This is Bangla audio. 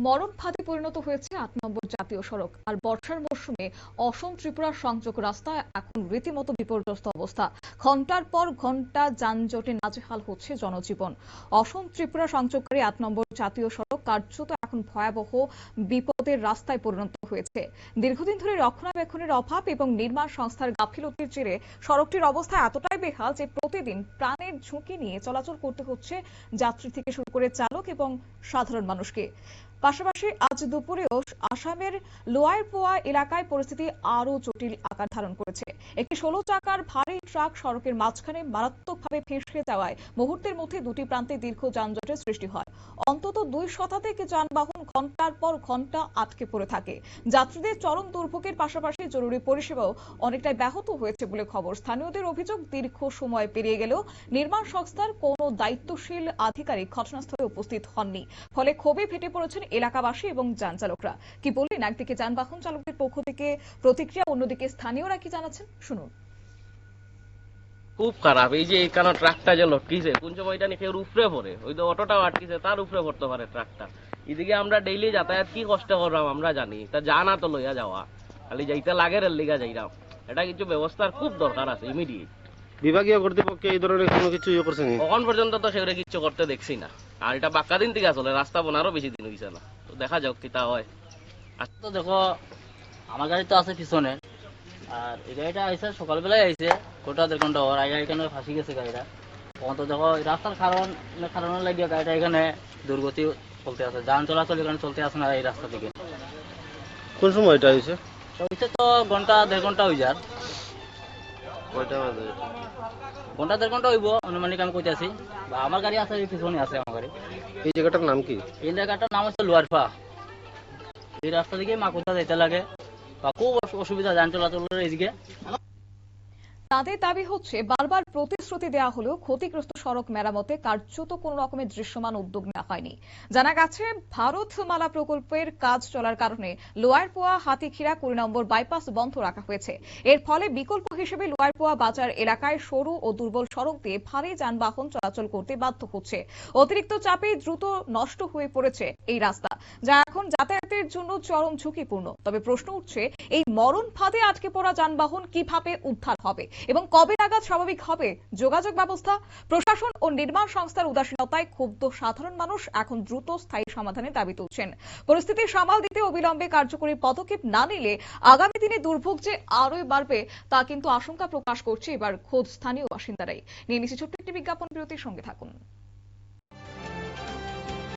মরণ ফাঁদে পরিণত হয়েছে ৮ নম্বর জাতীয় সড়ক। আর বর্ষার মৌসুমে অসম ত্রিপুরা সংযোগ রাস্তায় এখন রীতিমতো বিপর্যস্ত অবস্থা। ঘন্টার পর ঘন্টা যানজটে নাজেহাল হচ্ছে জনজীবন। অসম ত্রিপুরা সংযোগকারী ৮ নম্বর জাতীয় সড়ক কার্যত এখন ভয়াবহ বিপদের রাস্তায় পরিণত হয়েছে। দীর্ঘদিন ধরে রক্ষণাবেক্ষণের অভাব এবং নির্মাণ সংস্থার গাফিলতির জেরে সড়কটির অবস্থা এতটাই বেহাল যে প্রতিদিন প্রাণের ঝুঁকি নিয়ে চলাচল করতে হচ্ছে যাত্রী থেকে শুরু করে চালক এবং সাধারণ মানুষকে। পাশাপাশি আজ দুপুরেও আসামের লোয়ারপোয়া এলাকায় পরিস্থিতি আরো জটিল আকার ধারণ করেছে। একটি 16 চাকার ভারী ট্রাক সড়কের মাঝখানে মারাত্মকভাবে ফেঁসে যাওয়ায় মুহূর্তের মধ্যে দুটি প্রান্তে দীর্ঘ যানজটের সৃষ্টি হয়। অন্তত 2 শতাধিক যানবাহন ঘন্টার পর ঘন্টা আটকে পড়ে থাকে। যাত্রীদের চরম দুর্ভোগের পাশাপাশি জরুরি পরিষেবাও অনেকটাই ব্যাহত হয়েছে বলে খবর। স্থানীয়দের অভিযোগ, দীর্ঘ সময় পেরিয়ে গেলেও নির্মাণ সংস্থার কোনো দায়িত্বশীল আধিকারিক ঘটনাস্থলে উপস্থিত হননি। ফলে ক্ষোভে ফেটে পড়েছেন এলাকাবাসী এবং যান চালকরা। কি বললেন একদিকে যানবাহন চালকদের পক্ষ থেকে প্রতিক্রিয়া, অন্যদিকে স্থানীয়রা কি জানাচ্ছেন শুনুন। খুব খারাপ। এই যে এখানে ট্রাকটা যে লটকিছে, কোন সময়টা নিয়ে কেউ উপরে পড়ে, ওই তো অটোটাও আটকিছে, তার উপরে পড়তে পারে ট্রাকটা। এদিকে আমরা ডেইলি যাতায়াত কি কষ্ট করলাম আমরা জানি, তা জানা তো লইয়া যাওয়া, খালি যাইতে লাগে রেল লিগা যাইরাম। এটা কিছু ব্যবস্থার খুব দরকার আছে ইমিডিয়েট। বিভাগীয় কর্তৃপক্ষে এই ধরনের কোনো কিছু ইয়ে করছে না এখন পর্যন্ত তো সেগুলো কিছু করতে দেখছি না। আর এটা বাক্কা দিন থেকে আসলে রাস্তা বোনারও বেশি দিন হয়েছে না, তো দেখা যাক কিতা হয়। তো দেখো, আমার গাড়ি তো আছে পিছনে, আর এই গাড়িটা আইসে সকালবেলায় আইসে, গোটা 1.5 ঘন্টা ওর আগে এখানে ফাঁসি গেছে গাড়িটা। তখন তো দেখো রাস্তার কারণে লাগিয়ে গাড়িটা এখানে দুর্গতি চলতে আছে, যান চলাচল এখানে চলতে আছে না এই রাস্তা থেকে। কোন সময় এটা হয়েছে? হইছে তো ঘন্টা 1.5 ঘন্টা হয়ে যার। কয়টা বাজে? ঘন্টা 1.5 ঘন্টা হইব অনুমানিক, আমি কইতাছি। বা আমার গাড়ি আছে, পিছনে আছে আমার গাড়ি। এই জায়গাটার নাম কি? এই জায়গাটার নাম হচ্ছে লোয়ারপা। এই রাস্তা থেকে মাকুতা যাইতে লাগে, বা খুব অসুবিধা যান চলাচলের এইদিকে। তাদের দাবি হচ্ছে, বারবার প্রতিশ্রুতি দেওয়া হলেও ক্ষতিগ্রস্ত সড়ক মেরামতে কার্যত কোন রকমের দৃশ্যমান উদ্যোগ নেওয়া হয়নি। জানা গেছে, ভারতমালা প্রকল্পের কাজ চলার কারণে লোয়ারপোয়া হাতিখিরা 20 নম্বর বাইপাস বন্ধ রাখা হয়েছে। এর ফলে বিকল্প হিসেবে লোয়ারপোয়া বাজার এলাকায় সরু ও দুর্বল সড়ক দিয়ে ভারী যানবাহন চলাচল করতে বাধ্য হচ্ছে। অতিরিক্ত চাপে দ্রুত নষ্ট হয়ে পড়েছে এই রাস্তা, যা এখন যাতায়াতের জন্য চরম ঝুঁকিপূর্ণ। তবে প্রশ্ন উঠছে, এই মরণ ফাঁদে আটকে পড়া যানবাহন কিভাবে উদ্ধার হবে এবং কবে নাগাদ স্বাভাবিক হবে যোগাযোগ ব্যবস্থা? প্রশাসন ও নির্মাণ সংস্থার উদাসীনতায় ক্ষুব্ধ সাধারণ মানুষ এখন দ্রুত স্থায়ী সমাধানের দাবি তুলছেন। পরিস্থিতি সামাল দিতে অবিলম্বে কার্যকরী পদক্ষেপ না নিলে আগামী দিনে দুর্ভোগ যে আরোই বাড়বে তা কিন্তু আশঙ্কা প্রকাশ করছে এবার খোদ স্থানীয় বাসিন্দারাই। নিয়ে নিচ্ছি ছোট্ট একটি বিজ্ঞাপন বিরতির সঙ্গে থাকুন।